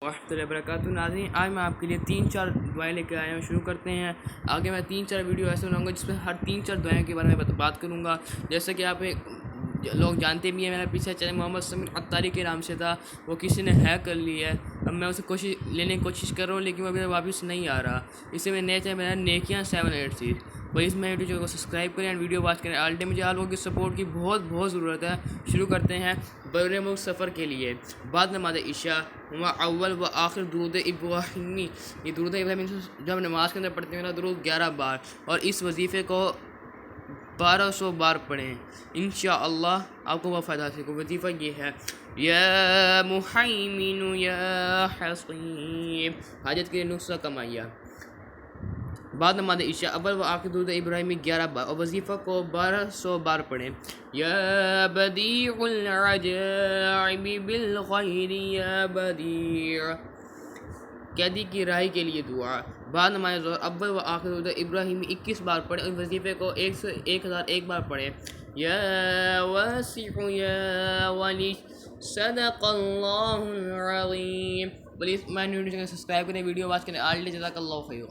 ورحمۃ اللہ وبرکاتہ۔ ناظرین، آج میں آپ کے لیے 3-4 دعائیں لے کے آیا ہوں۔ شروع کرتے ہیں۔ آگے میں 3-4 ویڈیو ایسے بناؤں گا جس میں ہر 3-4 دعائیں کے بارے میں بات کروں گا۔ جیسا کہ آپ لوگ جانتے بھی ہیں، میرا پیچھے چینل محمد سمیر عطاری کے نام سے تھا، وہ کسی نے ہیک کر لی ہے۔ اب میں اسے لینے کی کوشش کر رہا ہوں، لیکن وہ ابھی واپس نہیں آ رہا۔ اسے میں نیا چینل میرا نیکیاں 786، پلیز میں ویڈیو کو سبسکرائب کریں اور ویڈیو واچ کریں۔ آلریڈی مجھے آپ لوگوں کی سپورٹ کی بہت ضرورت ہے۔ شروع کرتے ہیں بر ملک سفر کے لیے۔ بعد نماز عشاء اول و آخر درود ابراہیمی، یہ درود ابراہیمی جب نماز کے اندر پڑھتے ہیں درود 11 بار، اور اس وظیفے کو 1200 بار پڑھیں، انشاءاللہ آپ کو وہ فائدہ حاصل ہوگا۔ وظیفہ یہ ہے، یا محیمن یا حصیب، حاجت کے لیے نسخہ کمائیا۔ بعد نماز عشاء اول و آخر درود ابراہیمی 11 بار، اور وظیفہ کو 1200 بار پڑھیں۔ یا بدیع العجائب بالخیر یا بدیع، قیدی کی رہائی کے لیے دعا۔ بعد نماز ظہر اول و آخر درود ابراہیمی 21 بار پڑھیں، اور وظیفے کو 1001 بار پڑھیں۔ یا واسع یا ولی، صدق اللہ العظیم۔ پلیز میں نے سبسکرائب کریں، ویڈیو واچ کریں۔ آلریڈی جزاک اللہ خیر۔